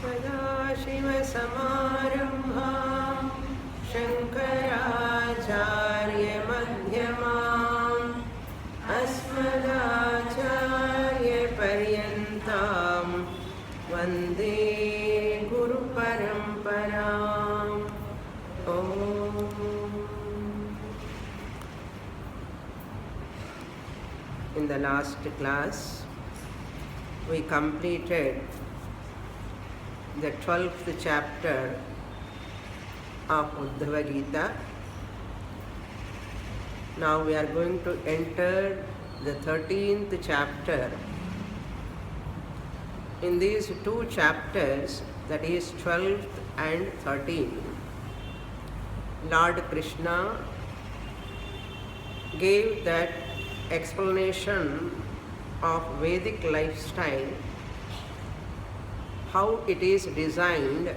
सदाशिवसमारम्भां शङ्कराचार्यमध्यमाम् अस्मदाचार्यपर्यन्तां वन्दे गुरुपरम्पराम्। ॐ In the last class, we completed the 12th chapter of Uddhava Gita. Now we are going to enter the 13th chapter. In these two chapters, that is 12th and 13th, Lord Krishna gave that explanation of Vedic lifestyle, how it is designed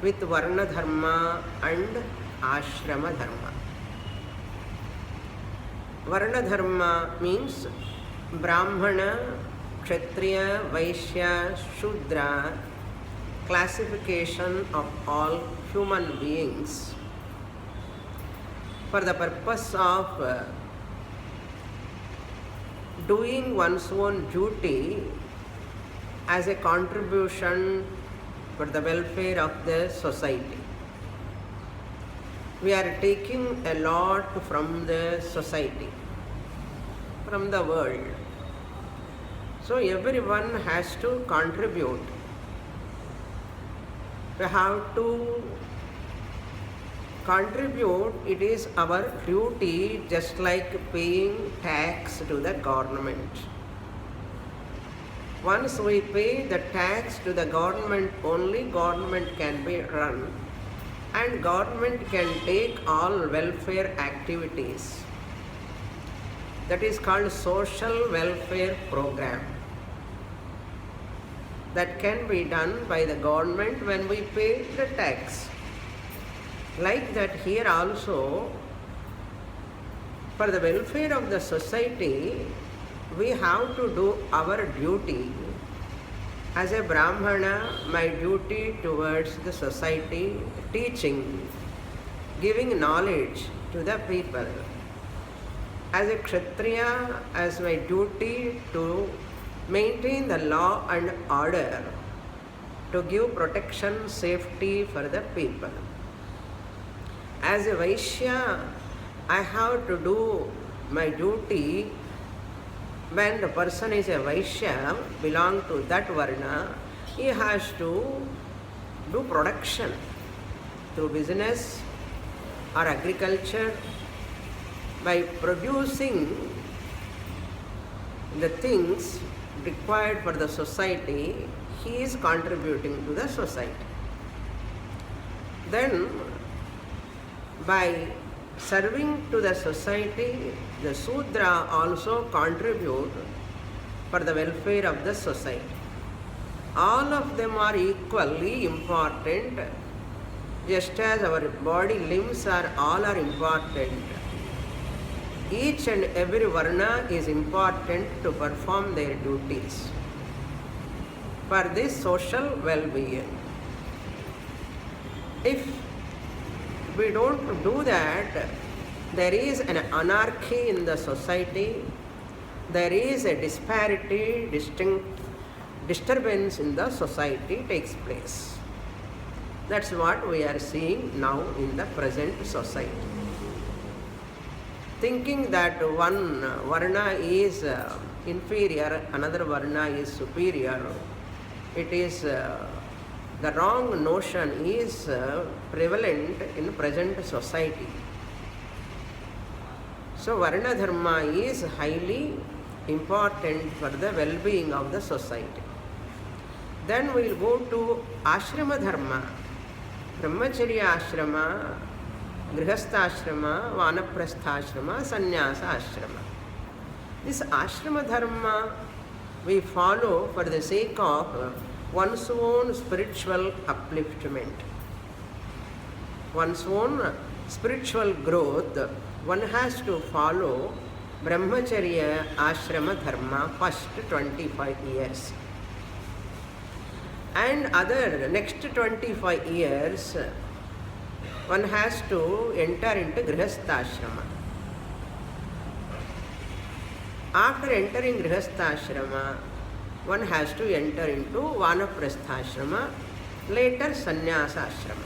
with Varna Dharma and Ashrama Dharma. Varna Dharma means Brahmana, Kshatriya, Vaishya, Shudra, classification of all human beings for the purpose of doing one's own duty as a contribution for the welfare of the society. We are taking a lot from the society, from the world. So everyone has to contribute. We have to contribute. It is our duty, just like paying tax to the government. Once we pay the tax to the government, only government can be run, and government can take all welfare activities. That is called social welfare program. That can be done by the government when we pay the tax. Like that here also, for the welfare of the society, we have to do our duty. As a Brahmana, my duty towards the society, teaching, giving knowledge to the people. As a Kshatriya, as my duty to maintain the law and order, to give protection, safety for the people. As a Vaishya, I have to do my duty. When the person is a Vaishya, belong to that Varna, he has to do production through business or agriculture. By producing the things required for the society, he is contributing to the society. Then, by serving to the society, the Sudra also contribute for the welfare of the society. All of them are equally important, just as our body limbs are all are important. Each and every Varna is important to perform their duties for this social well-being. If we don't do that, there is an anarchy in the society, there is a disparity, disturbance in the society takes place. That's what we are seeing now in the present society. Thinking that one Varna is inferior, another Varna is superior, it is the wrong notion is prevalent in present society. So Varna Dharma is highly important for the well-being of the society. Then we will go to Ashrama Dharma, Brahmacharya Ashrama, Grihastha Ashrama, Vanaprastha Ashrama, Sannyasa Ashrama. This Ashrama Dharma we follow for the sake of one's own spiritual upliftment, one's own spiritual growth. One has to follow Brahmacharya Ashrama Dharma first 25 years. And other next 25 years, one has to enter into Grihastha-ashrama. After entering Grihastha-ashrama, one has to enter into Vanaprastha-ashrama, later Sannyasa-ashrama.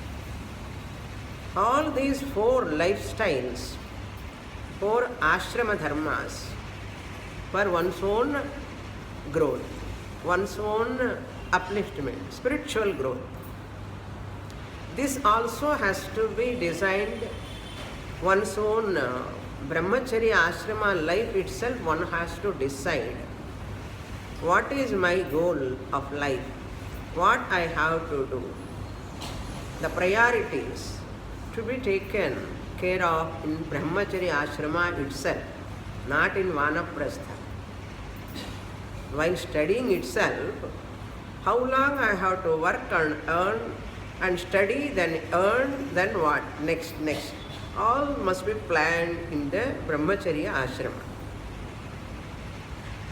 All these 4 lifestyles, 4 ashrama dharmas for one's own growth, one's own upliftment, spiritual growth. This also has to be designed, one's own brahmacharya ashrama life itself. One has to decide, what is my goal of life, what I have to do. The priorities to be taken care of in brahmacharya ashrama itself, not in vanaprastha. While studying itself, how long I have to work and earn, and study, then earn, then what? Next. All must be planned in the brahmacharya ashrama.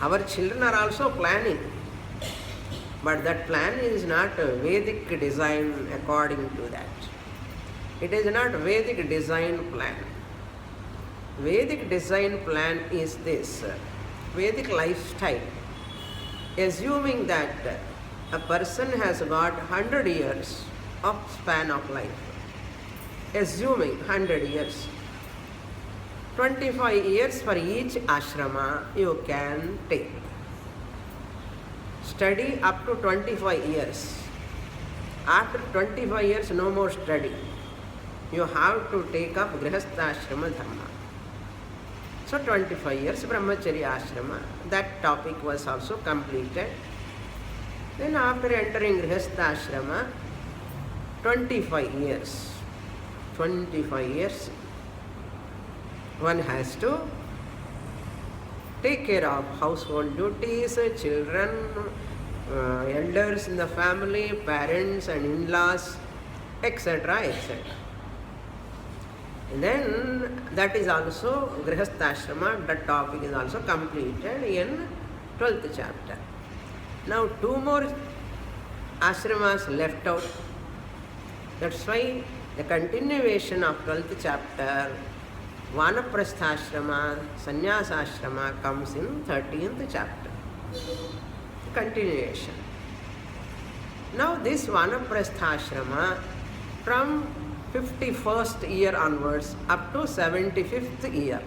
Our children are also planning, but that plan is not a Vedic design according to that. It is not a Vedic design plan. Vedic design plan is this: Vedic lifestyle, assuming that a person has got 100 years of span of life, assuming 100 years, 25 years for each ashrama you can take. Study up to 25 years. After 25 years, no more study. You have to take up Grihastha ashrama dharma. So 25 years brahmacharya ashrama, that topic was also completed. Then after entering Grihastha ashrama, 25 years, one has to take care of household duties, children, elders in the family, parents and in-laws, etc., etc. And then that is also Grihastha ashrama, that topic is also completed in 12th chapter. Now 2 more ashramas left out. That's why the continuation of 12th chapter, Vanaprastha ashrama, Sannyasa ashrama, comes in 13th chapter. Continuation. Now this Vanaprastha ashrama, from 51st year onwards up to 75th year,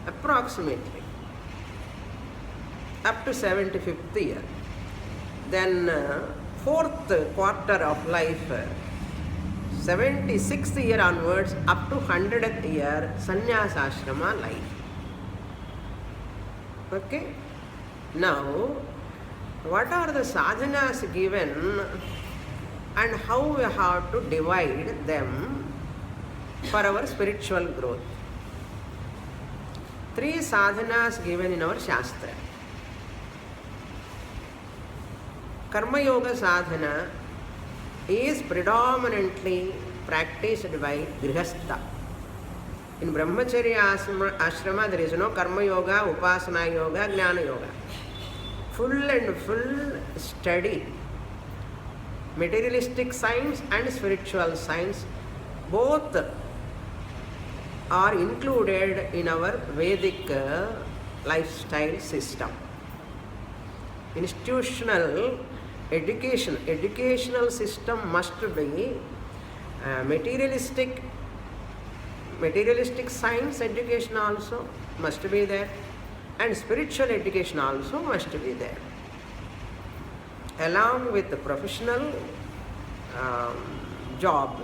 approximately, up to 75th year. Then 4th quarter of life, 76th year onwards up to 100th year, Sannyasa ashrama life. Okay? Now, what are the sadhanas given and how we have to divide them for our spiritual growth? 3 sadhanas given in our Shastra. Karma Yoga sadhana is predominantly practiced by Grihastha. In Brahmacharya ashrama there is no Karma Yoga, Upasana Yoga, Jnana Yoga. Full and full study. Materialistic science and spiritual science both are included in our Vedic lifestyle system. Institutional educational system must be materialistic science education also must be there, and spiritual education also must be there, along with the professional job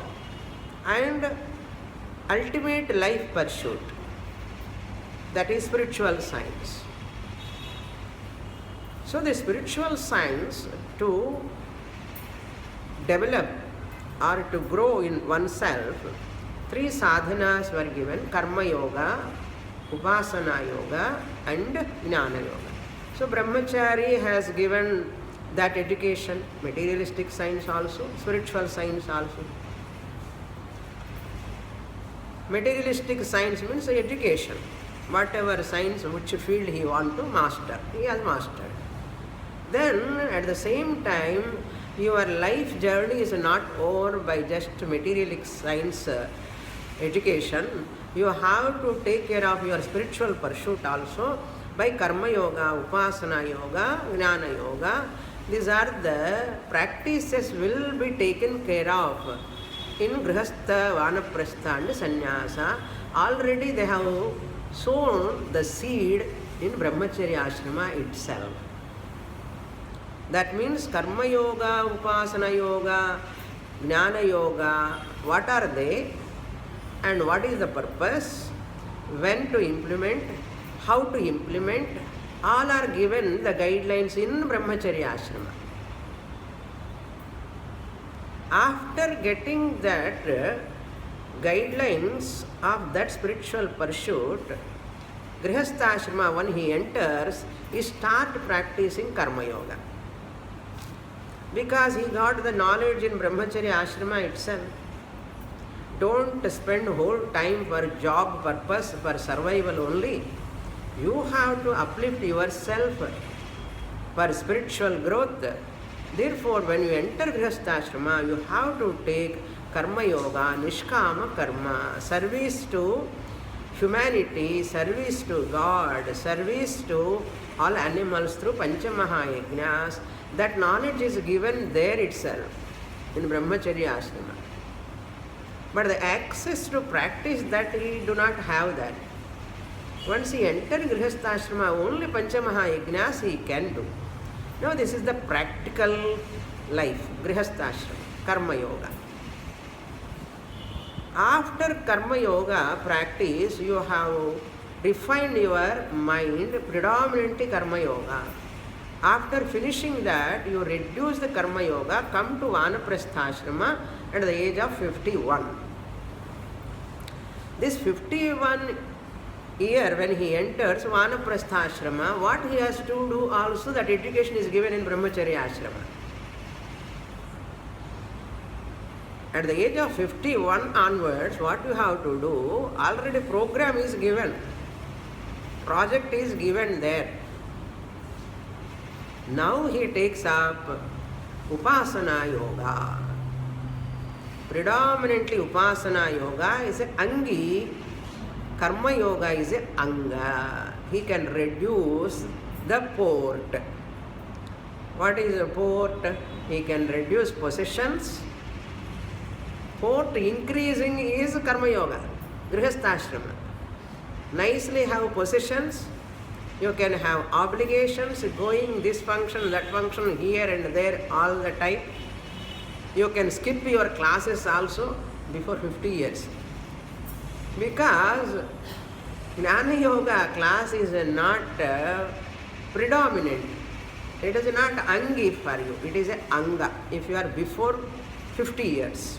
and ultimate life pursuit, that is spiritual science. So the spiritual science, to develop or to grow in oneself, 3 sadhanas were given: Karma Yoga, Upasana Yoga and Jnana Yoga. So Brahmachari has given that education, materialistic science also, spiritual science also. Materialistic science means education. Whatever science, which field he wants to master, he has mastered. Then at the same time, Your life journey is not over by just materialistic science education. You have to take care of your spiritual pursuit also by karma yoga, upasana yoga, jnana yoga. These are the practices will be taken care of in grihastha, vanaprastha and sannyasa. Already they have sown the seed in brahmacharya ashrama itself. That means karma yoga, upasana yoga, jnana yoga, what are they and what is the purpose, when to implement, how to implement, all are given the guidelines in brahmacharya ashrama. After getting that guidelines of that spiritual pursuit, grihastha ashrama, when he enters, he starts practicing karma yoga. Because he got the knowledge in brahmacharya ashrama itself. Don't spend whole time for job purpose, for survival only. You have to uplift yourself for spiritual growth. Therefore, when you enter grihastha ashrama, you have to take karma yoga, nishkama karma, service to humanity, service to God, service to all animals through Panchamaha-yajnas. That knowledge is given there itself in brahmacharya ashrama. But the access to practice that he do not have that. Once he enters grihastha ashrama, only Panchamaha-yajnas he can do. Now this is the practical life, grihastha ashrama, karma yoga. After karma yoga practice, you have refined your mind predominantly karma yoga. After finishing that, you reduce the karma yoga, come to vanaprastha ashrama at the age of 51. This 51 year when he enters vanaprastha ashrama, what he has to do also, that education is given in brahmacharya ashrama. At the age of 51 onwards, what you have to do, already program is given, project is given there. Now he takes up upasana yoga. Predominantly upasana yoga is a angi, karma yoga is a anga. He can reduce the port. What is a port? He can reduce possessions. Port increasing is karma yoga, grihastha ashrama. Nicely have possessions. You can have obligations, going this function, that function, here and there all the time. You can skip your classes also before 50 years. Because Jnana Yoga class is not predominant. It is not Angi for you. It is a Anga if you are before 50 years.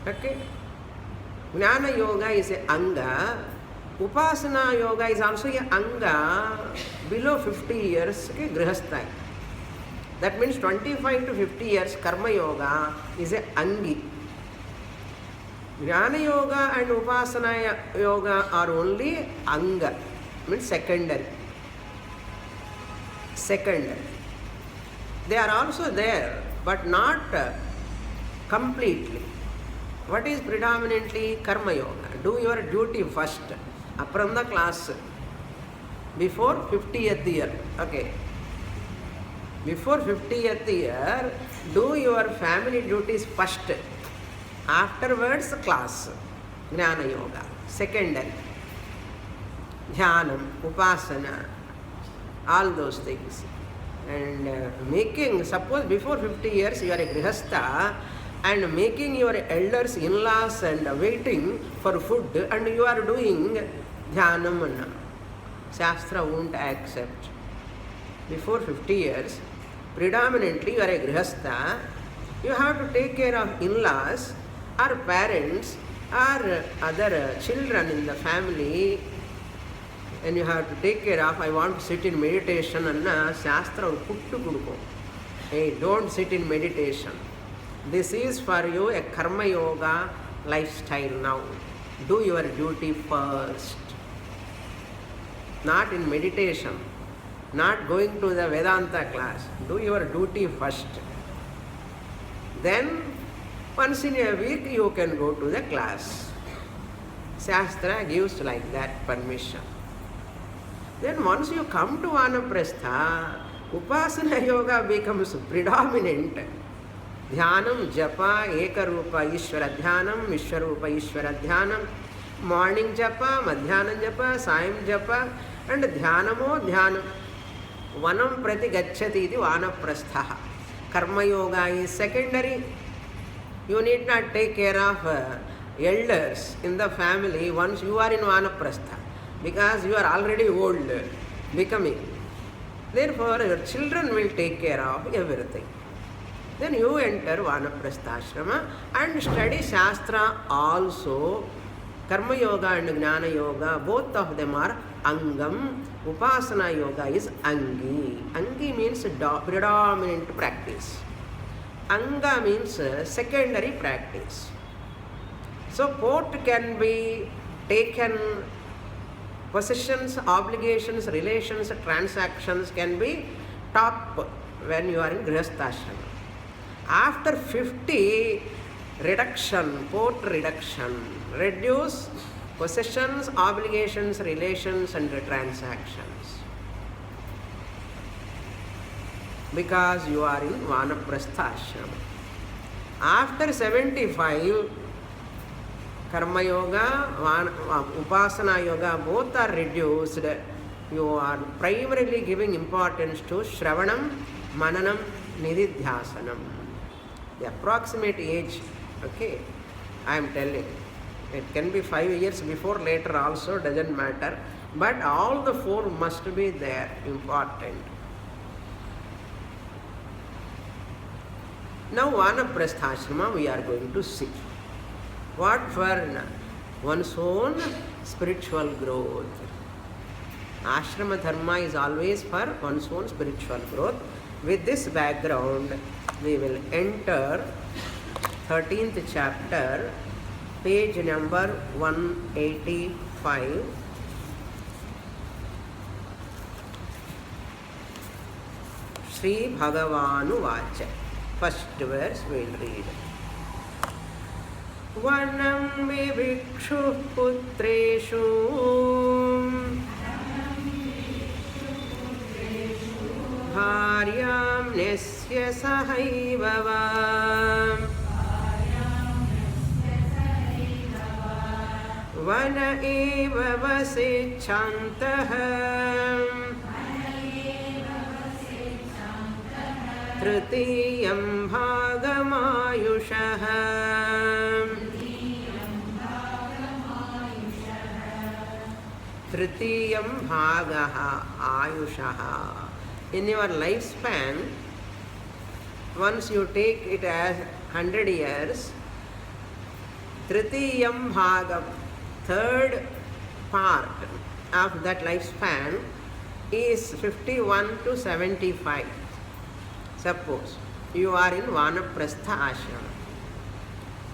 Okay? Jnana Yoga is a Anga. Upasana yoga is also a anga below 50 years grihastha. That means 25 to 50 years karma yoga is a angi. Jnana yoga and upasana yoga are only anga, means secondary. Secondary. They are also there, but not completely. What is predominantly karma yoga? Do your duty first. From the class before 50th year. Okay. Before 50th year, do your family duties first. Afterwards, class. Jnana yoga. Secondary. Dhyanam, upasana, all those things. And making, suppose before 50 years you are a grihastha, and making your elders, in-laws and waiting for food, and you are doing dhyanam, Shastra won't accept. Before 50 years, predominantly you are a grihastha, you have to take care of in-laws or parents or other children in the family, and you have to take care of. I want to sit in meditation, and Shastra will put to kuduko. Hey, don't sit in meditation. This is for you a karma yoga lifestyle now. Do your duty first. Not in meditation. not going to the Vedanta class. Do your duty first. Then, once in a week, you can go to the class. Shastra gives like that permission. Then once you come to Vanaprastha, Upasana Yoga becomes predominant. Dhyanam, Japa, Ekarupa, Ishvara Dhyanam, Vishwarupa, Ishvara Dhyanam, morning Japa, Madhyanam Japa, Saim Japa, and Dhyanamo Dhyanam. Vanam Prati Gacchati iti Vanaprastha. Karma Yoga is secondary. You need not take care of elders in the family once you are in Vanaprastha, because you are already old, becoming. Therefore, your children will take care of everything. Then you enter Vanaprastha ashrama and study Shastra also. Karma Yoga and Jnana Yoga, both of them are Angam. Upasana Yoga is Angi. Angi means predominant practice. Anga means secondary practice. So both can be taken, possessions, obligations, relations, transactions can be top when you are in Grihasthashrama. After 50, reduction, both reduction, reduce possessions, obligations, relations and transactions. Because you are in Vanaprastha ashrama. After 75, Karma Yoga, Upasana Yoga, both are reduced. You are primarily giving importance to Shravanam, Mananam, Nididhyasanam. The approximate age, okay, I am telling. It can be 5 years before, later also, doesn't matter. But all the four must be there, important. Now, Vanaprastha ashrama we are going to see. What for? One's own spiritual growth. Ashrama dharma is always for one's own spiritual growth. With this background, we will enter 13th chapter, page number 185. Sri Bhagavanu Vacha. First verse we will read. Vanam vivikshu putreshu bharyam nesya sahaivavam vana eva vasicchantaham Tritiyam bhagamayushah. Tritiyam bhagaha ayushaha. In your lifespan, once you take it as 100 years, Tritiyam bhagam, third part of that lifespan is 51 to 75. Suppose you are in Vanaprastha ashrama.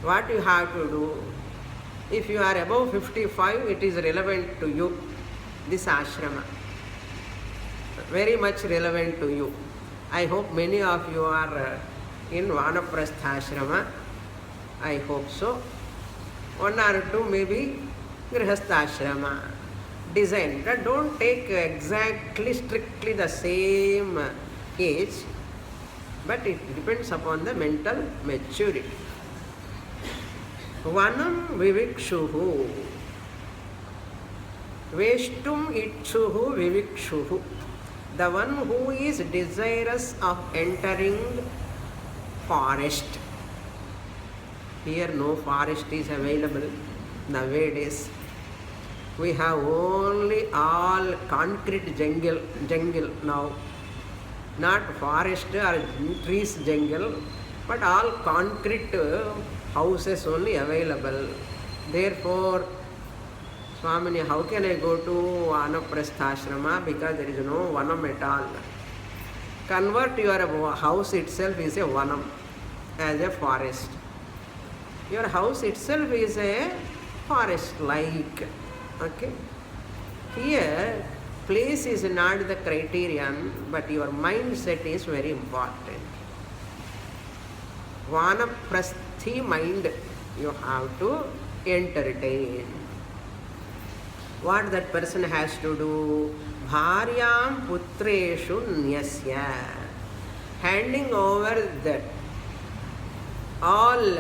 What you have to do? If you are above 55, it is relevant to you, this ashrama. Very much relevant to you. I hope many of you are in Vanaprastha ashrama. I hope so. One or two maybe Grihastha ashrama. Design. Don't take exactly, strictly the same age. But it depends upon the mental maturity. Vanam vivikshuhu. Veshtum ikshuhu vivikshuhu. The one who is desirous of entering forest. Here no forest is available nowadays. We have only all concrete jungle now. Not forest or trees jungle, but all concrete houses only available. Therefore, Swamini, how can I go to Vanaprastha ashrama? Because there is no vanam at all. Convert your house itself is a vanam, as a forest. Your house itself is a forest like. Okay. Here, place is not the criterion, but your mindset is very important. Vanaprasthi mind you have to entertain. What that person has to do? Bharyam putreshu nyasya. Handing over that all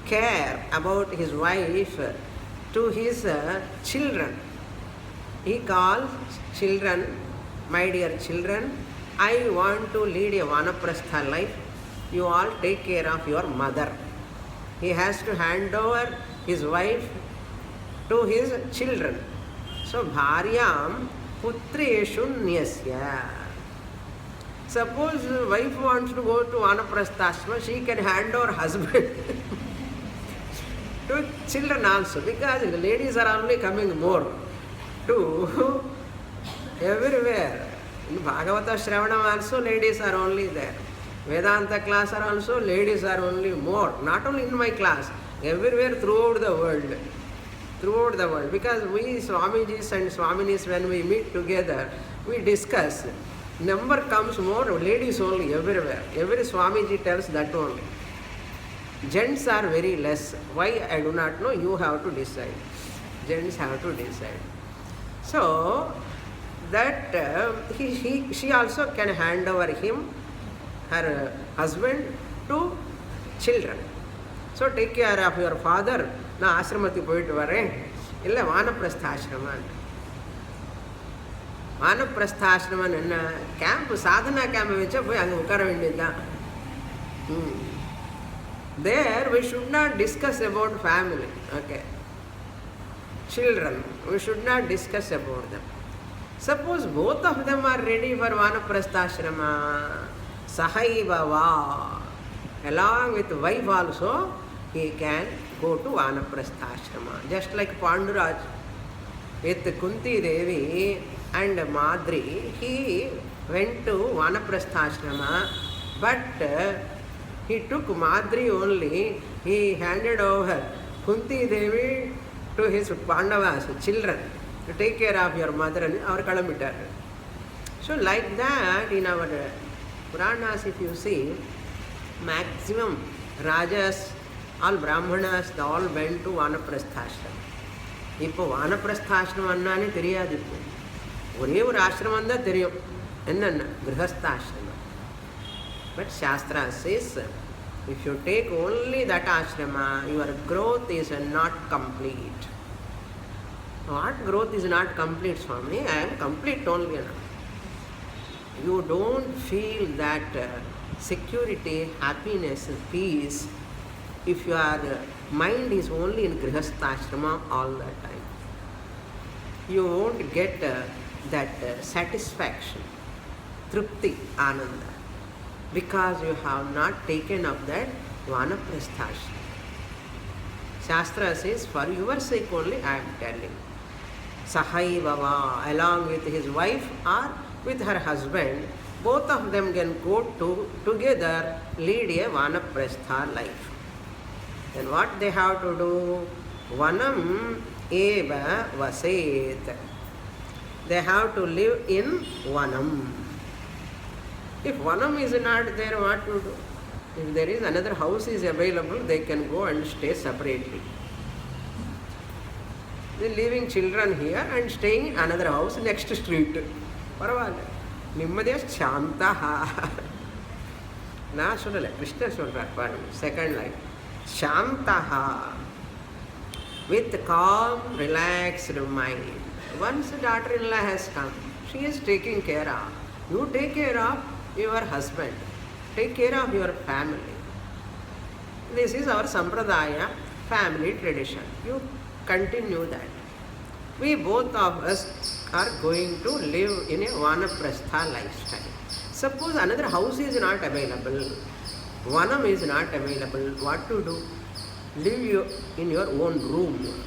care about his wife to his children. He calls children, my dear children, I want to lead a vanaprastha life. You all take care of your mother. He has to hand over his wife to his children. So, bharyam putreshu nyasya. Suppose the wife wants to go to vanaprasthashrama, she can hand over husband to children also, because the ladies are only coming more to everywhere. In Bhagavata Shravanam also ladies are only there. Vedanta class are also ladies are only more. Not only in my class, everywhere throughout the world. Throughout the world. Because we Swamijis and Swaminis, when we meet together, we discuss. Number comes more, ladies only everywhere. Every Swamiji tells that only. Gents are very less. Why I do not know, you have to decide. Gents have to decide. So, that she also can hand over him, her husband, to children. So, take care of your father. Na ashramati poitu varen. Illa vanaprastha ashrama. Vanaprastha ashrama enna camp, sadhana camp vecha poi anga ukara vendidda. There we should not discuss about family. Okay. Children, we should not discuss about them. Suppose both of them are ready for vanaprastha sahaiva va. Along with wife also, he can go to vanaprastha. Just like Panduraj with Kunti Devi and Madri, he went to vanaprastha, but he took Madri only. He handed over Kunti Devi to his Pandavas, children, to take care of your mother and our Kalamitar. So like that, in our Puranas, if you see, maximum Rajas, all Brahmanas, they all went to Vanaprastha. இப்போ வானப்பிரஸ்தாசிரமம் அண்ணானே தெரியாது. இப்போ ஒரே ஒரு ஆசிரமம் தான் தெரியும், என்னென்ன கிரகஸ்தாசிரமம். But Shastra says, if you take only that ashrama, your growth is not complete. What growth is not complete, Swami? I am complete only. You don't feel that security, happiness, peace if your mind is only in grihastha all the time. You won't get that satisfaction, trupti, ananda, because you have not taken up that vanaprastha. Shastra says, for your sake only I am telling. Sahaivava, along with his wife or with her husband, both of them can go together, lead a vanaprastha life. Then what they have to do? Vanam eva vaset. They have to live in vanam. If vanam is not there, what to do? If there is another house is available, they can go and stay separately. They are leaving children here and staying in another house next street. Paravalle. Nimmadya shantaha. Na sollala, Krishna solrar paadum. Second line. Shantaha. With calm, relaxed mind. Once daughter-in-law has come, she is taking care of. You take care of your husband. Take care of your family. This is our sampradaya, family tradition. You continue that. We both of us are going to live in a vanaprastha lifestyle. Suppose another house is not available, vanam is not available, what to do? Live in your own room.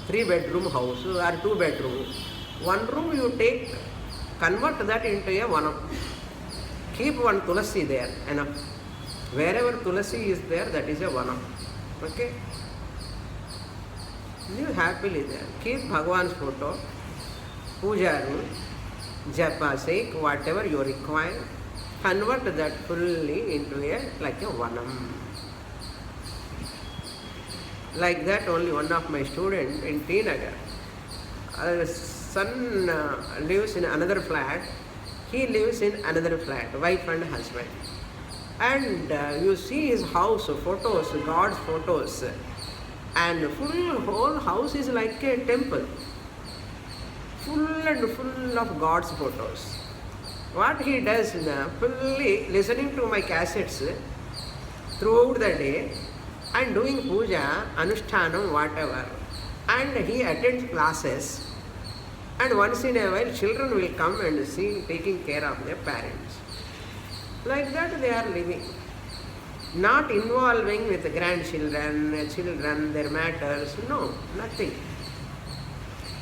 3-bedroom house or 2-bedroom. One room you take, convert that into a vanam. Keep one tulasi there, enough. Wherever tulasi is there, that is a vanam. Okay? Live happily there. Keep Bhagavan's photo. puja room, japa sake, whatever you require, convert that fully into like a vanam. Like that, only one of my students in T Nagar, son lives in another flat, he lives in another flat, wife and husband. And you see his house, photos, God's photos, and whole house is like a temple, full and full of God's photos. What he does now, fully listening to my cassettes throughout the day and doing puja, anushthanam, whatever. And he attends classes, and once in a while children will come and see, taking care of their parents. Like that they are living. Not involving with grandchildren, children, their matters, no, nothing.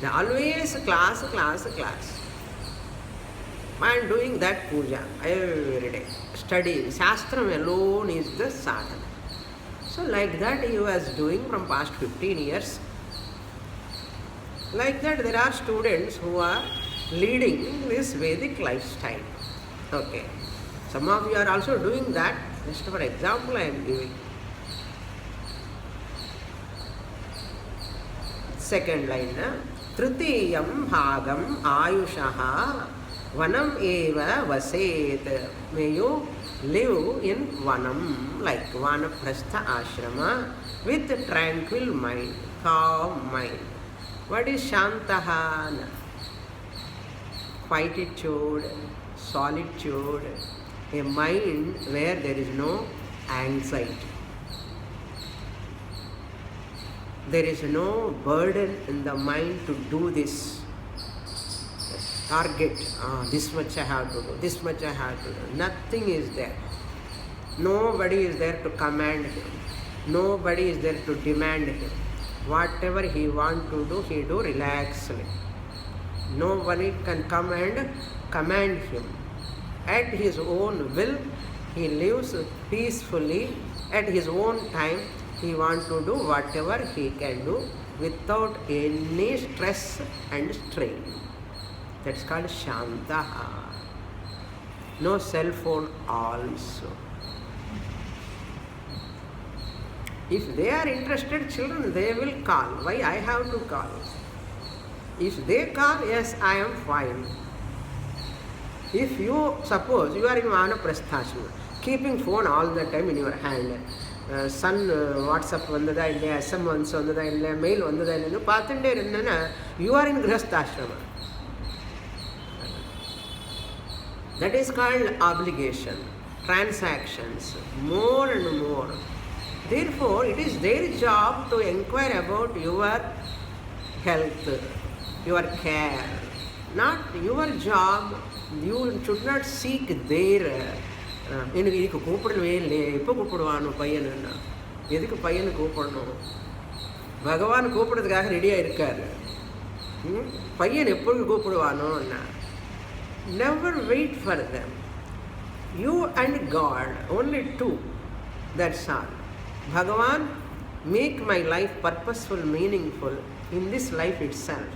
They always class. I am doing that puja every day. Studying. Shastram alone is the sadhana. So like that he was doing from past 15 years. Like that there are students who are leading this Vedic lifestyle. Okay. Some of you are also doing that. Just for example I am giving. Second line. Trutiyam bhagam ayushaha vanam eva vaset. May you live in vanam, like vanaprastha ashrama, with tranquil mind, calm mind. What is shantaha? Quietude, solitude, a mind where there is no anxiety. There is no burden in the mind to do this. Target, this much I have to do, this much I have to do. Nothing is there. Nobody is there to command him. Nobody is there to demand him. Whatever he wants to do, he do relaxedly. Nobody can come and command him. At his own will, he lives peacefully. At his own time, he wants to do whatever he can do without any stress and strain. That's called Shantaha. No cell phone also. If they are interested children, they will call. Why I have to call? If they call, yes, I am fine. If you, suppose you are in Vanaprasthasana, keeping phone all the time in your hand, son WhatsApp vandada illa, SMS vandada illa, mail vandada illa, pathunde irundana, you are in Grihasthashrama. That is called obligation, transactions, more and more. Therefore, it is their job to inquire about your health, your care. Not your job. You should not seek their. எனக்கு இதுக்கு கூப்பிடவே இல்லை, எப்போ கூப்பிடுவானோ பையனுன்னா, எதுக்கு பையனை கூப்பிடணும்? பகவான் கூப்பிடுறதுக்காக ரெடியாக இருக்காரு. பையன் எப்பொழுது கூப்பிடுவானோன்னா, never wait for them. You and God, only two. That's all. Bhagavan, make my life purposeful, meaningful in this life itself.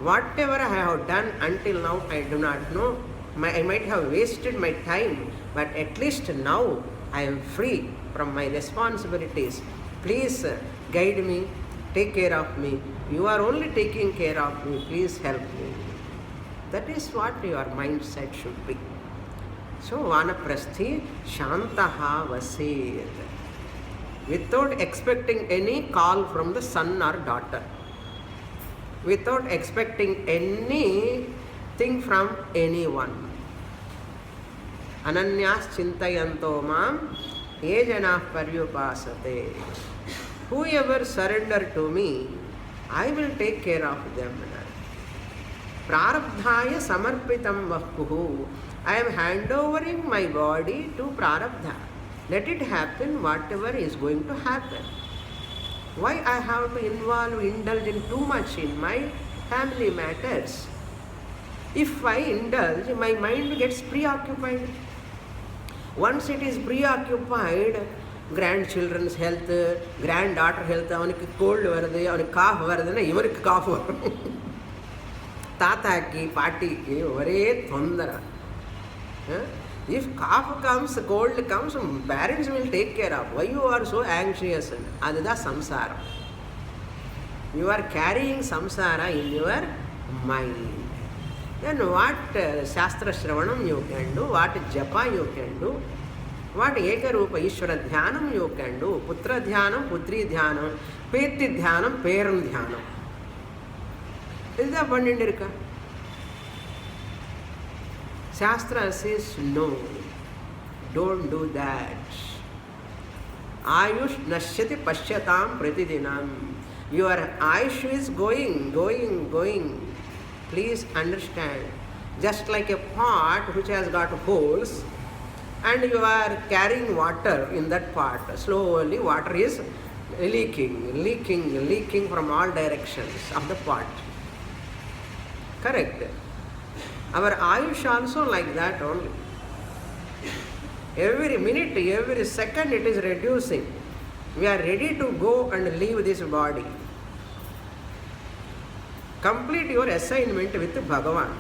Whatever I have done until now, I do not know. I might have wasted my time, but at least now I am free from my responsibilities. Please guide me, take care of me. You are only taking care of me. Please help me. That is what your mindset should be. So, Vanaprasthi Shantaha Vaset. Without expecting any call from the son or daughter. Without expecting anything from anyone. Ananyas Chintayanto Mam Ejanah Paryupasate. Whoever surrender to me, I will take care of them. Prarabdhaya samarpitam vapuhu. I am handovering my body to Prarabdha. Let it happen whatever is going to happen. Why I have to indulge in too much in my family matters? If I indulge, my mind gets preoccupied. Once it is preoccupied, grandchildren's health, granddaughter health, avanukku cold varudhu, avanukku cough varudhuna, ivarukku cough varum. తాతాకి పాటీకి ఒరే తొందర. If cough comes, cold comes, parents will take care of. Why you are so anxious? Adida samsara. You are carrying samsara in your mind. Then what Shastra Shravanam you can do, what Japa you can do, what Ekarupa Ishvara Dhyanam you can do, Putra Dhyanam, Putri Dhyanam, Peti Dhyanam, Peram Dhyanam. Is that Pandindirka? Shastra says no, don't do that. Ayush nashyati pashyatam pratidinam. Your ayush is going. Please understand. Just like a pot which has got holes and you are carrying water in that pot, slowly water is leaking from all directions of the pot. Correct? Our ayush also like that only. Every minute, every second it is reducing. We are ready to go and leave this body. Complete your assignment with Bhagavan.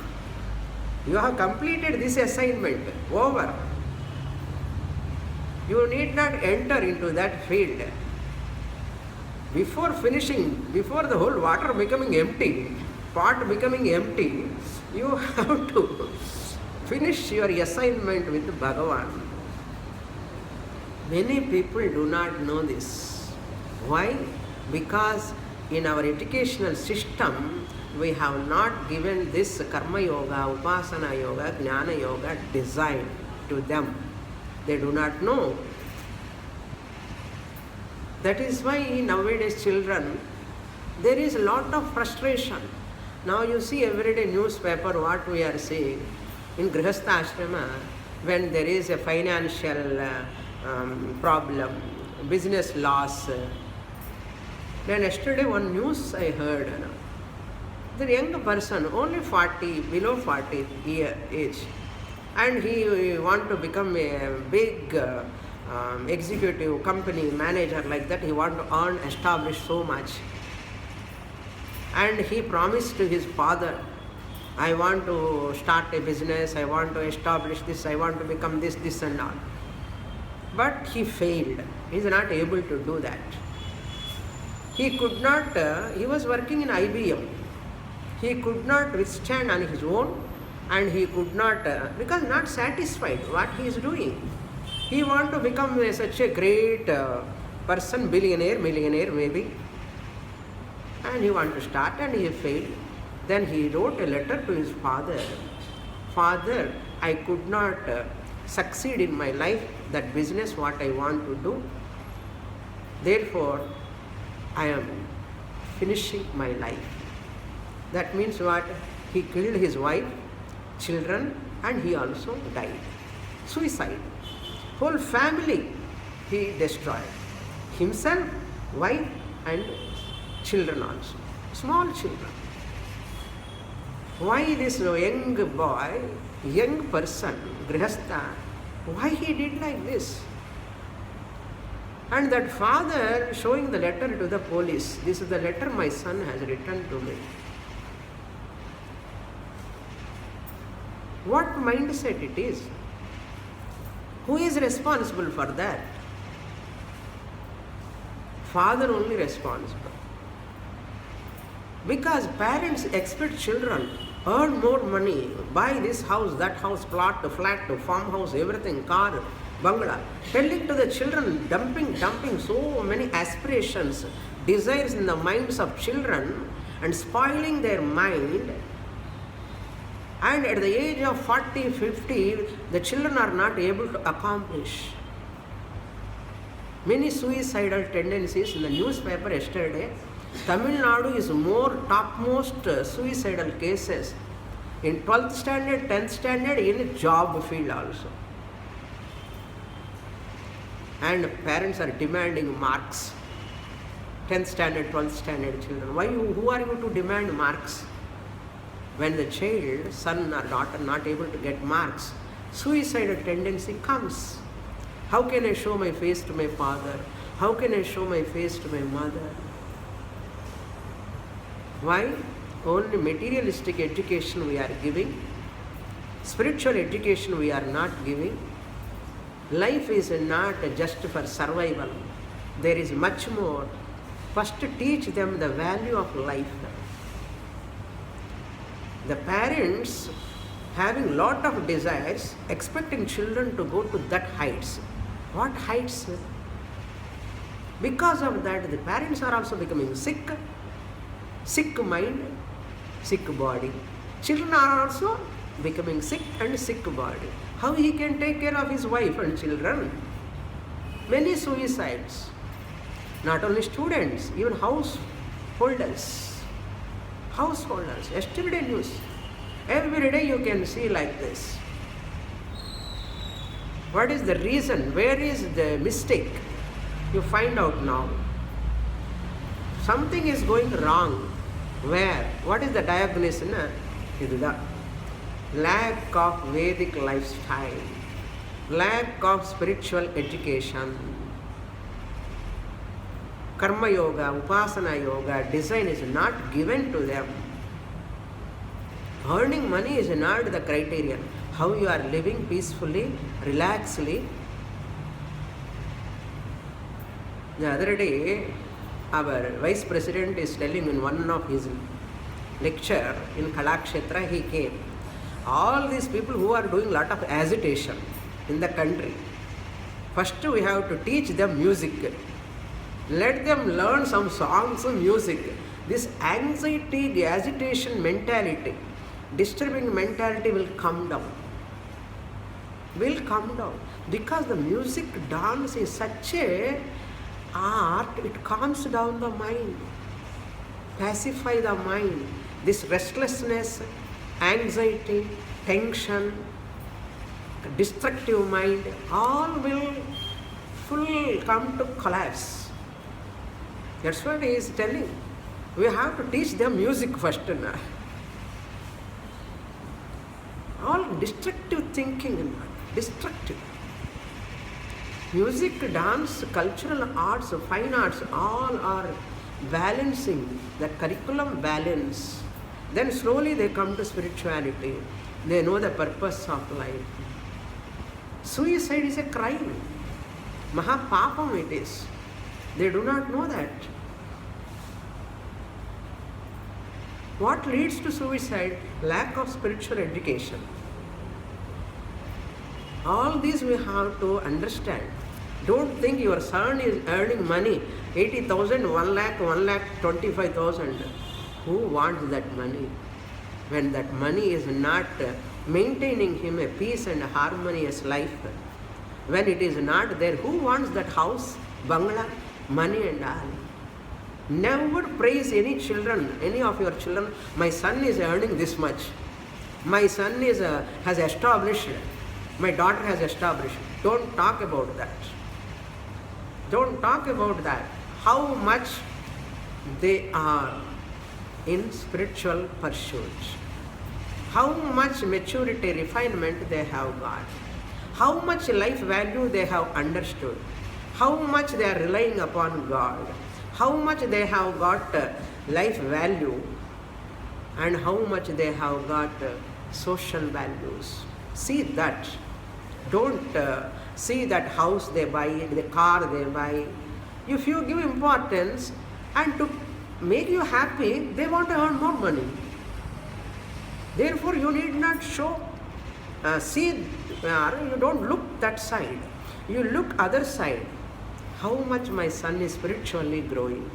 You have completed this assignment. Over. You need not enter into that field. Before finishing, before the whole water becoming empty, pot becoming empty, you have to finish your assignment with Bhagavan. Many people do not know this. Why? Because in our educational system, we have not given this Karma Yoga, Upasana Yoga, Jnana Yoga design to them. They do not know. That is why nowadays children, there is a lot of frustration. Now you see everyday newspaper what we are seeing in Grihastha Ashrama, when there is a financial problem, business loss. Then yesterday one news I heard, the young person, only 40, below 40 year age, and he want to become a big executive company manager like that. He want to earn, establish so much. And he promised to his father, I want to start a business, I want to establish this, I want to become this and all. But he failed. He is not able to do that. He could not, he was working in IBM. He could not withstand on his own, and he could not, because not satisfied what he is doing. He want to become such a great person, millionaire maybe. And he want to start and he failed. Then he wrote a letter to his father. Father, I could not succeed in my life, that business what I want to do. Therefore, I am finishing my life. That means what? He killed his wife, children, and he also died. Suicide. Whole family he destroyed. Himself, wife, and children also. Small children. Why this young boy, young person, Grihastha, why he did like this? And that father showing the letter to the police, this is the letter my son has written to me. What mindset it is? Who is responsible for that? Father only responsible. Because parents expect children earn more money, buy this house, that house, plot, flat, farmhouse, everything, car, bungalow. Telling to the children, dumping so many aspirations, desires in the minds of children and spoiling their mind. And at the age of 40, 50, the children are not able to accomplish. Many suicidal tendencies in the newspaper yesterday. Tamil Nadu is more topmost suicidal cases in 12th standard, 10th standard, in job field also. And parents are demanding marks. 10th standard, 12th standard children. Who are you to demand marks? When the child, son or daughter, not able to get marks, suicidal tendency comes. How can I show my face to my father? How can I show my face to my mother? Why? only materialistic education we are giving, spiritual education we are not giving. Life is not just for survival. There is much more. First, teach them the value of life. The parents having lot of desires, expecting children to go to that heights. What heights? Because of that, the parents are also becoming sick. Sick mind, sick body. Children are also becoming sick and sick body. How he can take care of his wife and children? Many suicides. Not only students, even householders. Householders. Yesterday news. Every day you can see like this. What is the reason? Where is the mistake? You find out now. Something is going wrong. Where? What is the diagnosis? Iduda. Lack of Vedic lifestyle. Lack of spiritual education. Karma yoga, upasana yoga, design is not given to them. Earning money is not the criterion. How you are living peacefully, relaxedly. The other day, our vice president is telling in one of his lecture in Kalakshetra, he came. All these people who are doing lot of agitation in the country, first we have to teach them music. Let them learn some songs and music. This anxiety, agitation mentality, disturbing mentality will come down. Will come down. Because the music, dance is such a art, it calms down the mind, pacify the mind. This restlessness, anxiety, tension, destructive mind, all will full come to collapse. That's what he is telling. We have to teach them music first. All destructive thinking, destructive. Music, dance, cultural arts, fine arts, all are balancing that curriculum balance. Then slowly they come to spirituality. They know the purpose of life. Suicide is a crime. Mahapapam it is. They do not know that. What leads to suicide? Lack of spiritual education. All these we have to understand. Don't think your son is earning money, 80,000, 1 lakh, 1,25,000. Who wants that money? When that money is not maintaining him a peace and harmonious life, when it is not there, who wants that house, bangla, money and all? Never praise any children, any of your children. My son is earning this much. My son is has established. My daughter has established. Don't talk about that. Don't talk about that. How much they are in spiritual pursuits. How much maturity, refinement they have got. How much life value they have understood. How much they are relying upon God. How much they have got life value and how much they have got social values. See that. Don't see that house they buy, the car they buy. If you give importance and to make you happy, they want to earn more money. Therefore, you need not show, you don't look that side. You look other side. How much my son is spiritually growing.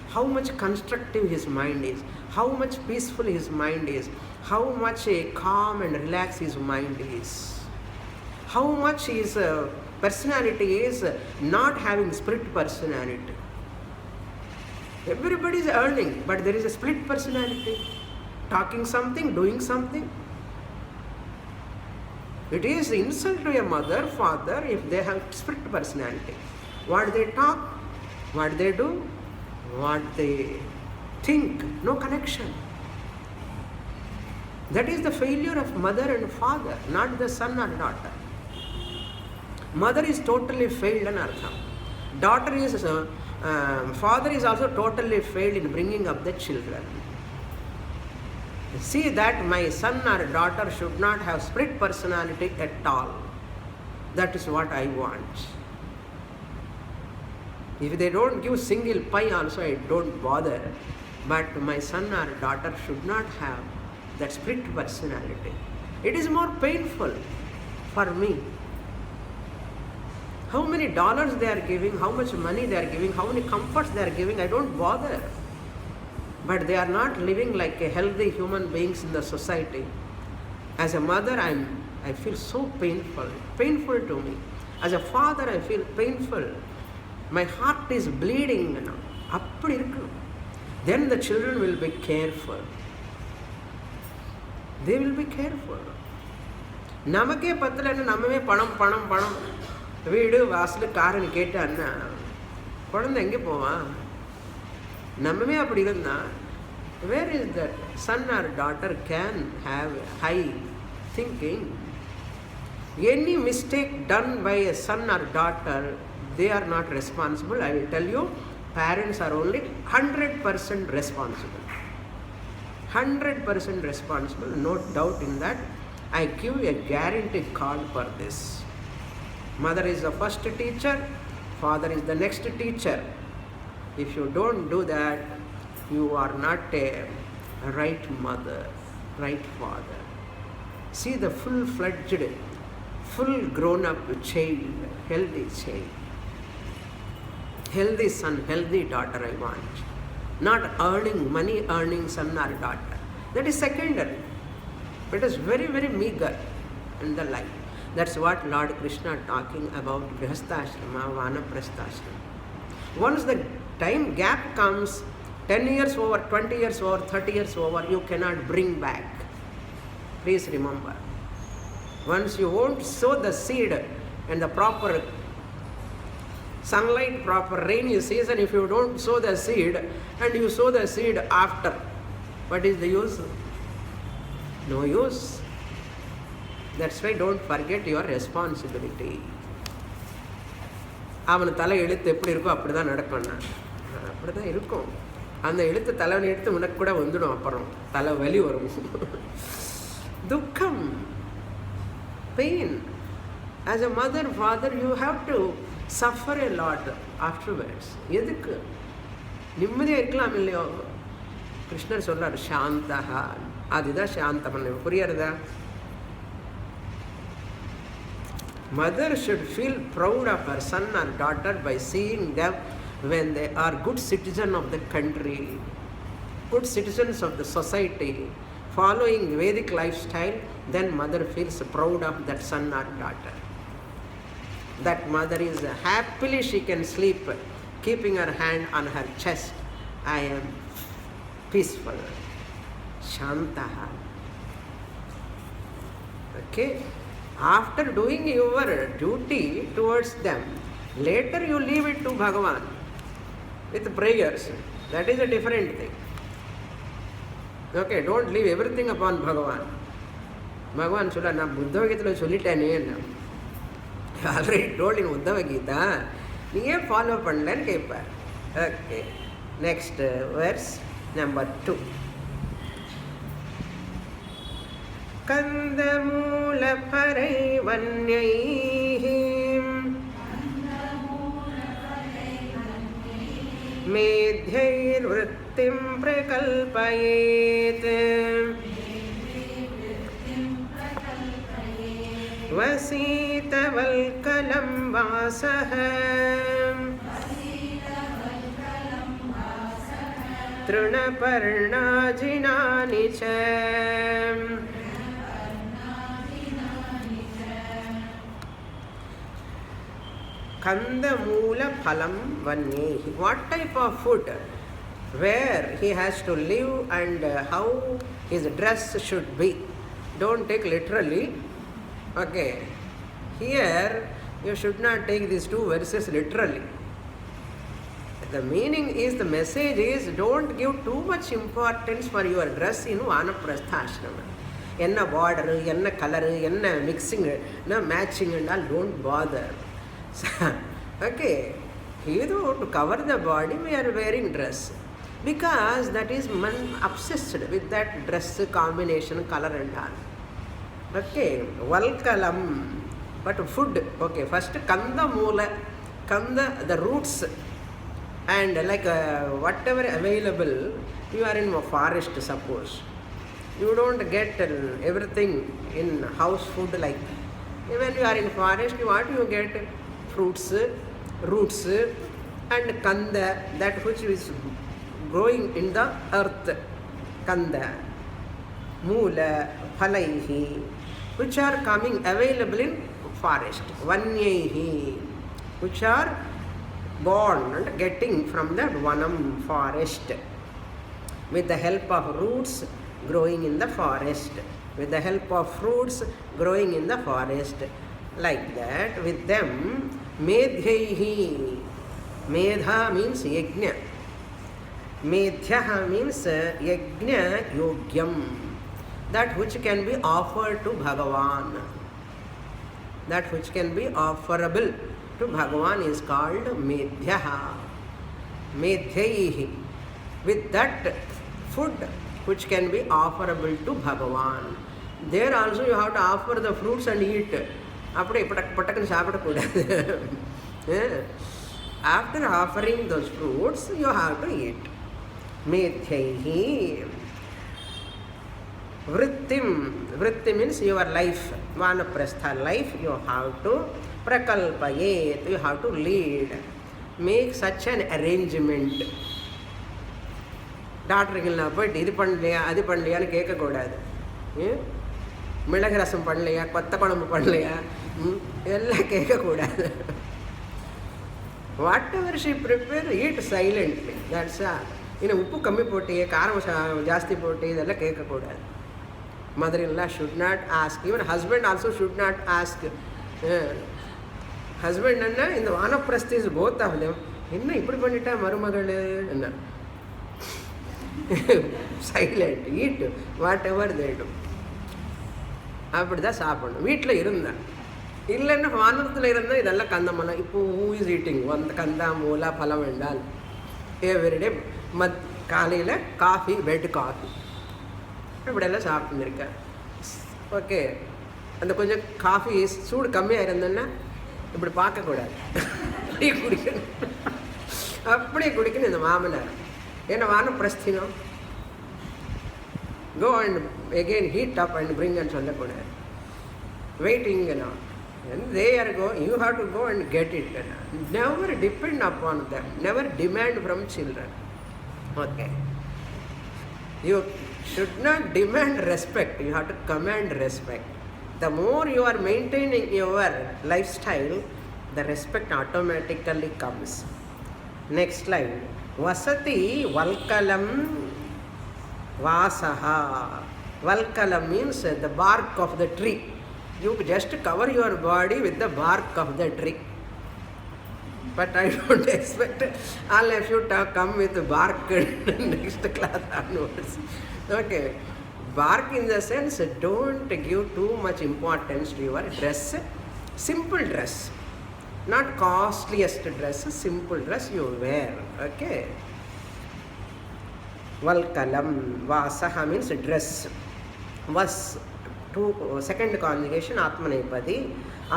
How much constructive his mind is. How much peaceful his mind is. How much calm and relaxed his mind is. How much his personality is not having split personality. Everybody is earning, but there is a split personality. Talking something, doing something. It is insult to a mother, father if they have split personality. What they talk, what they do, what they think, no connection. That is the failure of mother and father, not the son or daughter. Mother is totally failed in artham. Daughter is, father is also totally failed in bringing up the children. See that my son or daughter should not have split personality at all. That is what I want. If they don't give single pie also, I don't bother. But my son or daughter should not have that split personality. It is more painful for me. How many dollars they are giving, how much money they are giving, how many comforts they are giving, I don't bother. But they are not living like a healthy human beings in the society. As a mother, I feel so painful to me. As a father, I feel painful. My heart is bleeding. Then the children will be careful. They will be careful. Namakke pathilana namme panam வீடு வாசல் காரன்னு கேட்டான்னா குழந்தை எங்கே போவான்? நம்மமே அப்படி இருந்தால் where is that son or daughter can have high thinking? Any mistake done by a son or daughter, they are not responsible. I will tell you, parents are only 100% responsible. 100% responsible, no doubt in that. I give a guarantee call for this. Mother is the first teacher, father is the next teacher. If you don't do that, you are not a right mother, right father. See the full-fledged, full grown-up child, healthy child. Healthy son, healthy daughter I want. Not money earning son or daughter. That is secondary. It is very, very meager in the life. That's what Lord Krishna talking about Grihastha-ashrama, Vanaprastha-ashrama. Once the time gap comes, 10 years over, 20 years over, 30 years over, you cannot bring back. Please remember. Once you won't sow the seed and the proper sunlight, proper rainy season, if you don't sow the seed and you sow the seed after, what is the use? No use. That's why don't forget your responsibility. அவன் தலை எழுத்து எப்படி இருக்கோ அப்படி தான் நடக்கும்னா அப்படி தான் இருக்கும். அந்த எழுத்து தலைவலி எடுத்து உனக்கு கூட வந்துடும். அப்புறம் தலை வலி வரும். துக்கம், pain. As a mother, father, you have to suffer a lot afterwards. எதுக்கு? நிம்மதியாக இருக்கலாம் இல்லையோ? கிருஷ்ணர் சொல்றார் சாந்தஹா. அதுதான் சாந்தமன். புரியறதா? Mother should feel proud of her son or daughter by seeing them when they are good citizens of the country, good citizens of the society, following Vedic lifestyle. Then mother feels proud of that son or daughter. That mother is happily she can sleep, keeping her hand on her chest. I am peaceful. Shantaha. Okay? After doing your duty towards them, later you leave it to Bhagavan with prayers. That is a different thing. Okay, don't leave everything upon Bhagavan. Bhagavan solla na Buddha Gita sollitane enna. Already told in Uddhava Gita, நீயே follow பண்ணலன்னு கேட்பார். Okay, next verse number 2. कंदमूलफलैर्वन्यैः मेध्यैर्वृत्तिं प्रकल्पयेत् वसीतवल्कलं वासः तृणपर्णाजिनानि च Kandamoola phalam vanyehi. What type of food? Where he has to live and how his dress should be. Don't take literally. Okay. Here you should not take these two verses literally. The meaning is, the message is, don't give too much importance for your dress in Vanaprastha ashrama. Enna border, enna color, enna mixing, enna matching and all, don't bother. Okay, to cover the body we are wearing dress. Because that is man obsessed with that dress combination, color and all. Okay, Valkalam. But food, okay, first Kanda Moola, Kanda, the roots, and like whatever available, you are in a forest, suppose. You don't get everything in house food like. When you are in forest, what you get? Fruits, roots, and Kanda, that which is growing in the earth. Kanda, Moola, Phalaihi, which are coming available in forest. Vanyehi, which are born and getting from that Vanam forest. With the help of roots growing in the forest. With the help of fruits growing in the forest. Like that, with them, Medhyehi. Medha means yajna. Medhyaha means yajna yogyam. That which can be offered to Bhagavan. That which can be offerable to Bhagavan is called Medhyaha. Medhyehi. With that food which can be offerable to Bhagavan. There also you have to offer the fruits and eat. After offering those fruits, you have to eat. Medhyehi. Vrittim. Vritti means your life. Vanaprastha life you have to prakalpayet. You have to lead. Make such an arrangement. டாக்டருக்குன்னா போயிட்டு இது பண்ணலையா அது பண்ணலையான்னு கேட்கக்கூடாது. மிளகு ரசம் பண்ணலையா, கொத்த குழம்பு பண்ணலையா, இதெல்லாம் கேட்கக்கூடாது. What ever she prepare, eat silently, that's all. இன்னும் உப்பு கம்மி போட்டு, காரம் ஜாஸ்தி போட்டு, இதெல்லாம் கேட்கக்கூடாது. Mother-in-law should not ask. Even husband also should not ask. Husband and in the vanaprastha is both of them. என்ன இப்படி பண்ணிட்டா மருமகள் என்ன? Silent, eat whatever they do. அப்படி தான் சாப்பிடணும். வீட்டில் இருந்தா இல்லைன்னா வானத்தில் இருந்தால் இதெல்லாம் கந்தமெல்லாம். இப்போ ஹூ இஸ் ஈட்டிங் வந்து கந்தா மூலா பழம் வேண்டால் எவ்ரிடே காலையில் காஃபி, பெட் காஃபி இப்படியெல்லாம் சாப்பிட்டுருக்கேன். ஓகே, அந்த கொஞ்சம் காஃபி சூடு கம்மியாக இருந்தேன்னா இப்படி பார்க்கக்கூடாது, அப்படியே குடிக்கணும். அப்படியே குடிக்கணும் இந்த மாமனார். ஏன்னா வானப்பிரஸ்தினம் go and again heat up and bring and சொல்லக்கூடாது. Waiting and they are going, you have to go and get it. Never depend upon them, never demand from children. Okay, you should not demand respect, you have to command respect. The more you are maintaining your lifestyle, the respect automatically comes. Next slide. Vasati Valkalam Vasaha. Valkalam means the bark of the tree. You just cover your body with the bark of the tree. But I don't expect all of you to come with bark next class onwards. Okay. Bark in the sense, don't give too much importance to your dress. Simple dress. Not costliest dress, simple dress you wear. Okay. Valkalam, Vasaha means dress. Vas, second conjugation, Atmanepadi.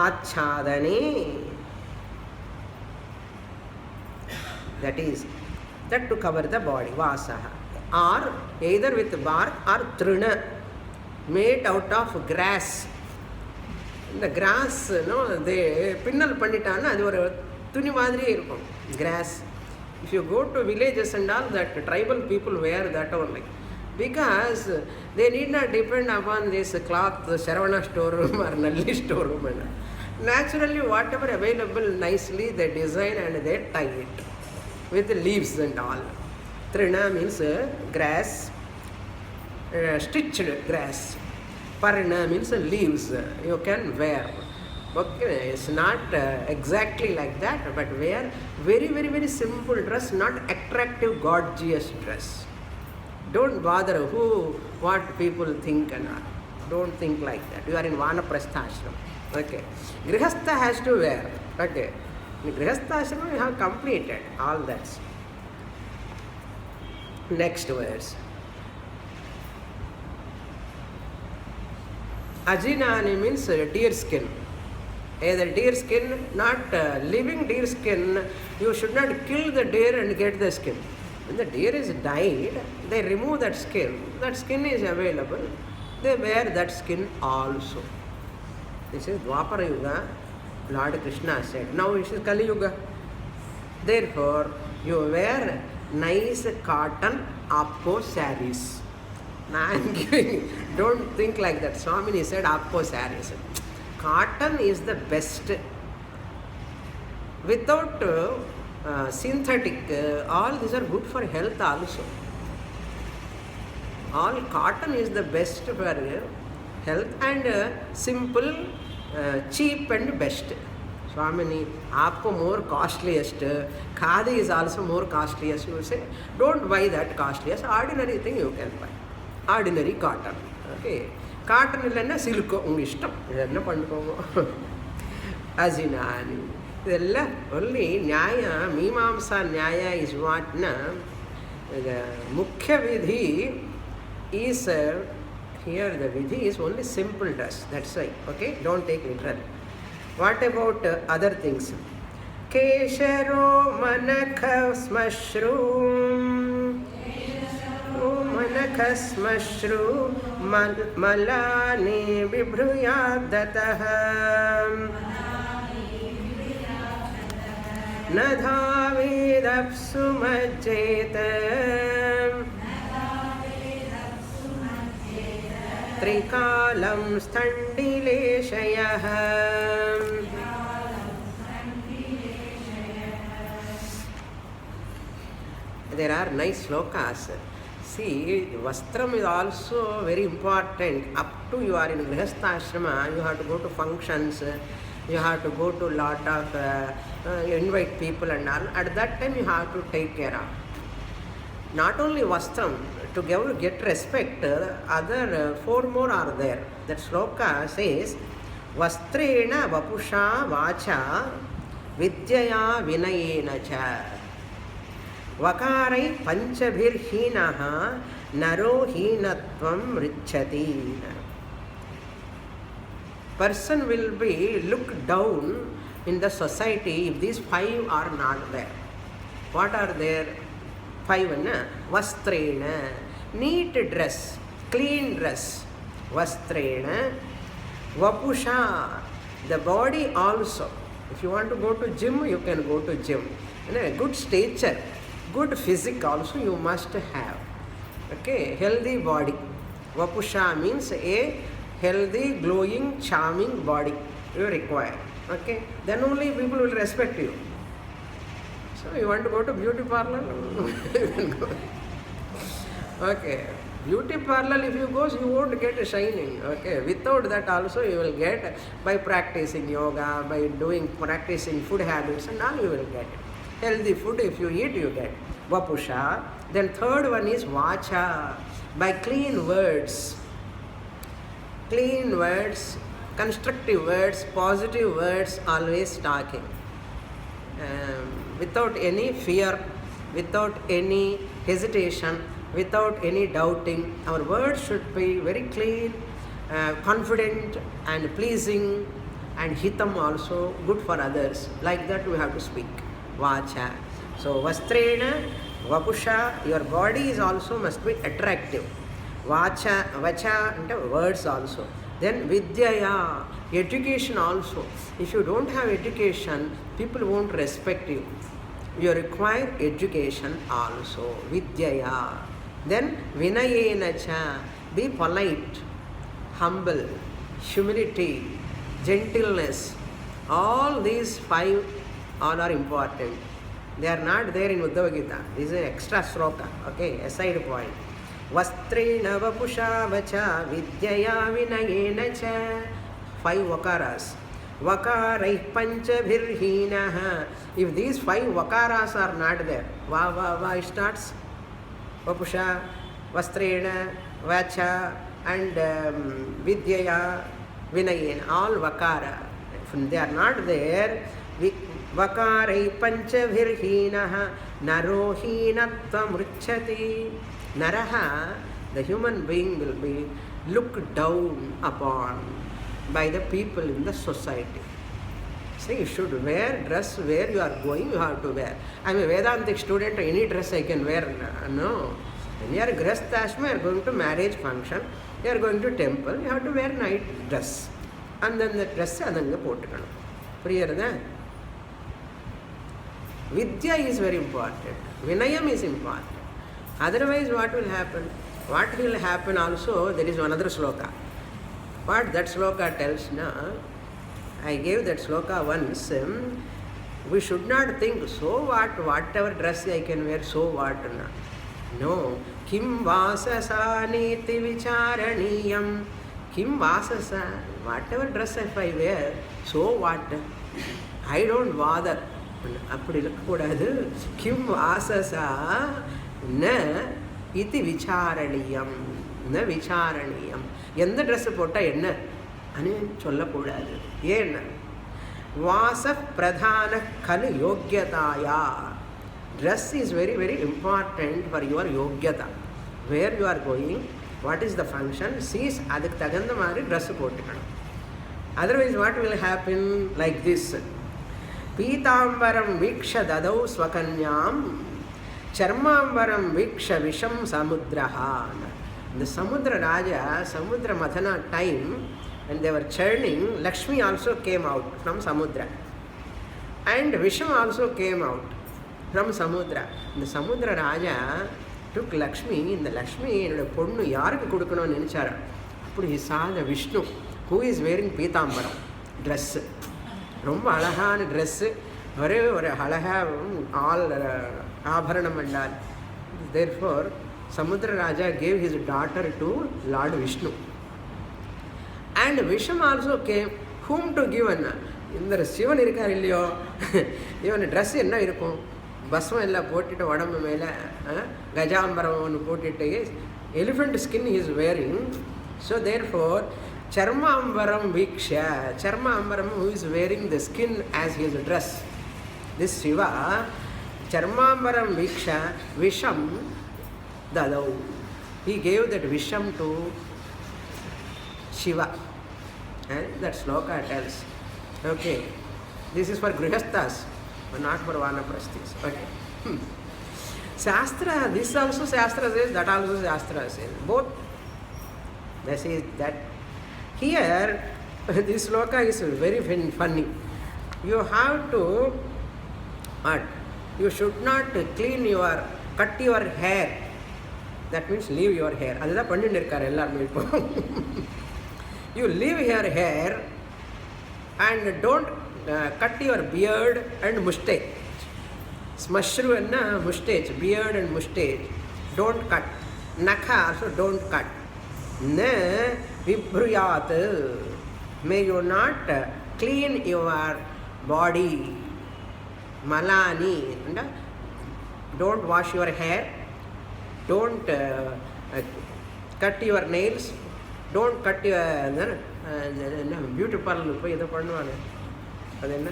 Achadani. That is, that to cover the body, Vasaha. Or either with bark or trina, made out of grass. இந்த grass அது பின்னல் பண்ணிட்டான்னா அது ஒரு துணி மாதிரியே இருக்கும். Grass. If you go to villages and all that tribal people where that only because they need not depend upon this cloth Saravana store room or Nalli store room. And naturally whatever available nicely they design and they tie it with leaves and all. Trina means grass, stitched grass. Parna means leaves you can wear. Okay, it's not exactly like that, but wear very, very, very simple dress, not attractive, gorgeous dress. Don't bother what people think and all. Don't think like that. You are in Vanaprastha ashram. Okay. Grihastha has to wear. Okay. In Grihastha ashram you have completed all that. Next verse. Ajinani means deer skin. Either deer skin, not living deer skin. You should not kill the deer and get the skin. When the deer is died, they remove that skin. That skin is available. They wear that skin also. This is Dwapara Yuga. Lord Krishna said. Now it is Kali Yuga. Therefore, you wear nice cotton appo sarees. Now I am giving, don't think like that. Swamini said appo sarees. Cotton is the best. Without synthetic, all these are good for health also. All cotton is the best for health and simple, cheap and best. Swamini, aapko more costliest, khadi is also more costliest. You say, don't buy that costliest. Ordinary thing you can buy. Ordinary cotton. Okay. Cotton illanna silk unga ishtam. Idanna pandukomo. Ajinani. Idella only nyaya, mimamsa nyaya is what na. The mukhya vidhi is here the vidhi is only simple dress. That's why. Okay. Don't take literal. What about other things? Kesharo manakhas mushroom. Manakhas mushroom. Malani vibhruyadataha. Nadhavidapsu majjeta. Trikalam sthandileshayah. There are nice slokas. See, vastram is also very important. Up to you are in Grihastha Ashrama, you have to go to functions, you have to go to lot of, invite people and all. At that time you have to take care of. Not only vastram, to get respect, other four more are there. That sloka says, Vastrena vapusha vacha vidyaya vinayena cha. Vakarai panchabhir hinaha naro hinatvam richati. Person will be looked down in the society if these five are not there. What are there? Five, na? Vastrena, neat dress, clean dress. Vastrena, vapusha, the body also. If you want to go to gym, you can go to gym. And a good stature, good physique also you must have. Okay, healthy body. Vapusha means a healthy, glowing, charming body you require. Okay, then only people will respect you. So you want to go to beauty parlor? You can go. Okay, beauty parlor if you go, you won't get a shining. Okay, without that also you will get by practicing yoga, by practicing food habits and all you will get. Healthy food if you eat you get. Vapusha. Then third one is vacha. By clean words. Clean words, constructive words, positive words, always talking. Without any fear, without any hesitation, without any doubting. Our words should be very clean, confident and pleasing, and hitam also, good for others. Like that we have to speak. Vacha. So, vastrena, vapusha, your body is also must be attractive. Vacha, vacha, and words also. Then vidyaya, education also. If you don't have education, people won't respect you. You require education also. Vidyaya. Then vinayena cha, be polite, humble, humility, gentleness. All these five all are important. They are not there in Uddhava Gita. This is an extra sloka. Okay, aside point. Vastrena vapusha vacha vidyaya vinayena cha. Five vakaras. Vakarai panchabhirhinaha. If these five vakaras are not there, va starts. Vapusha, vastrena, vacha and vidyaya vinayena. All vakara. If they are not there, vakarai panchavirhinaha naro hinatvam. Naraha, the human being, will be looked down upon by the people in the society. Say you should wear dress where you are going, you have to wear. I am a Vedantic student, any dress I can wear. No. When you are Grasthashma, you are going to marriage function, you are going to temple, you have to wear night dress. And then the dress adanga pottukanu. Priyarada? Vidya is very important. Vinayam is important. Otherwise, what will happen? What will happen also, there is another sloka. What that sloka tells now, I gave that sloka once. We should not think, so what, whatever dress I can wear, so what. No. Kim vasasa niti vicharaniyam. Kim vasasa, whatever dress if I wear, so what? I don't bother. அப்படி இருக்கக்கூடாது. கிம் வாசசா ந இதி விசாரணீயம், ந விசாரணீயம். எந்த dress போட்டால் என்ன அனு சொல்லக்கூடாது. ஏன்னா வாச பிரதான கலு யோக்கியதாயா. Dress is very very important for your யோக்கியதா. Where you are going, what is the function, sees அதுக்கு தகுந்த மாதிரி ட்ரெஸ்ஸு போட்டுக்கணும். Otherwise what will happen like this. பீதாம்பரம் வீக்ஷ ததௌ ஸ்வகன்யாம் சர்மாம்பரம் வீக்ஷ விஷம் சமுத்திரஹா. இந்த சமுத்திர ராஜா, சமுத்திர மதனா time, when they were churning, Lakshmi also came out from Samudra and Visham also came out from Samudra. இந்த சமுத்திர ராஜா took Lakshmi. இந்த லக்ஷ்மி என்னோட பொண்ணு யாருக்கு கொடுக்கணும்னு நினச்சாரா. அப்படி he saw the Vishnu who is wearing பீதாம்பரம் ட்ரெஸ்ஸு, ரொம்ப அழகான ட்ரெஸ்ஸு, ஒரே ஒரு அழகாக ஆல் ஆபரணம் என்றால். Therefore Samudra Raja gave his daughter to Lord Vishnu. And Visham also came. Whom to give? இந்த சிவன் இருக்கார் இல்லையோ, இவன் ட்ரெஸ் என்ன இருக்கும், பஸ்மம் எல்லாம் போட்டுட்டு உடம்பு மேலே கஜாம்பரம் ஒன்று போட்டுட்டு elephant skin is wearing. So therefore சர்மாம்பரம் வீக்ஷா, சர்மாம்பரம் who is wearing the skin as his dress. This Shiva, சர்மாம்பரம் வீக்ஷா விஷம் dadau. He gave that Visham to Shiva. And that sloka tells. Okay. This is for Grihasthas, but not for Vanaprasthis. Okay. Shastra, this also Shastra says, that also Shastra says. Both. This is that. Here, this sloka is very funny. You have to, what? You should not cut your hair. That means leave your hair. அதுதான் பண்ணிட்டு இருக்காரு எல்லாருமே இப்போ. You leave your hair and don't cut your beard and mustache. Smashru and mustache, beard and mustache. Don't cut. Nakha also don't cut. Na vibhruyat. May you not clean your body. Malani. Don't wash your hair. Don't cut your nails. Don't cut your beauty parlor போய் எதை பண்ணுவாங்க, அது என்ன,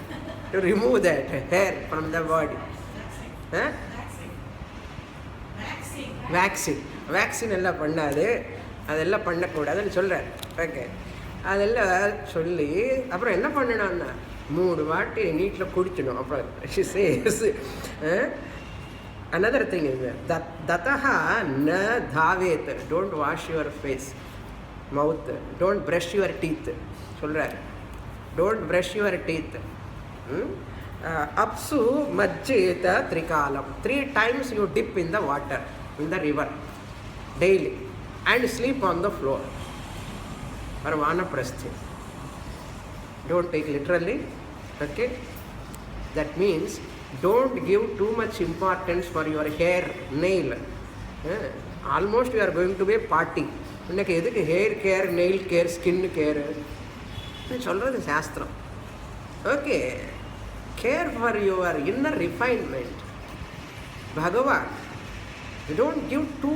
to remove that hair from the body. Vaccine எல்லாம் பண்ணாது, அதெல்லாம் பண்ணக்கூடாதுன்னு சொல்கிறார். ஓகே, அதெல்லாம் சொல்லி அப்புறம் என்ன பண்ணணும்னா 3 வாட்டி நீட்டில் குடிக்கணும். அப்புறம் she says, another thing is that dataha na dhavet. Don't wash your face, mouth. Don't brush your teeth. சொல்கிறார், don't brush your teeth. Apsu majjeta trikalam. 3 times you dip in the water, in the river daily, and sleep on the floor. For Vanaprasthi. Don't take literally. Okay, that means don't give too much importance for your hair, nail. Almost you are going to be a party. இன்னைக்கு எதுக்கு hair care, nail care, skin care சொல்கிறது சாஸ்திரம். Okay, care for your inner refinement. Bhagavan, you don't give too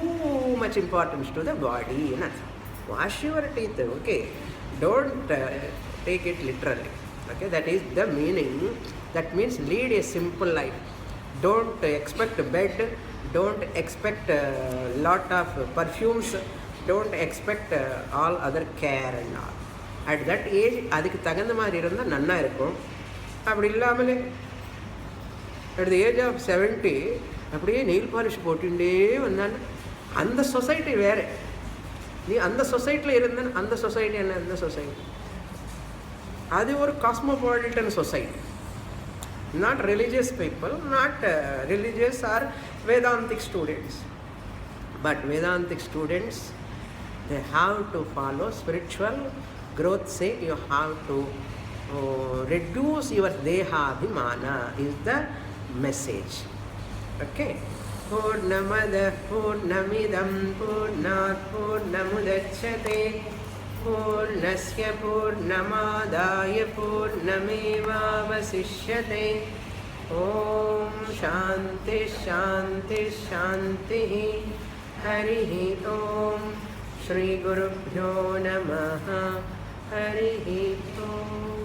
much importance to the body. Wash your teeth. Okay, don't take it literally. Okay, that is the meaning. That means lead a simple life. Don't expect bed, don't expect a lot of perfumes, don't expect all other care and all. At that age அதுக்கு தகுந்த மாதிரி இருந்தால் நன்னா இருக்கும். அப்படி இல்லாமலே at the age of 70 அப்படியே nail polish போட்டுட்டே வந்தான்னு அந்த சொசைட்டி வேறு. நீ அந்த சொசைட்டியில் இருந்தேன்னு அந்த சொசைட்டி என்ன, அந்த சொசைட்டி அது ஒரு cosmopolitan society. Not religious people, not religious or Vedantic students. But Vedantic students, they have to follow spiritual growth. Say you have to reduce your Dehabhimana is the message. Okay. Purnamada Purnamidam Purnat Purnamudachyate Purnasya Purnamadaya Purnamevavasishyate. Om Shanti Shanti Shanti. Harihi Om. Shri Gurubhyo Namaha. Harihi Om.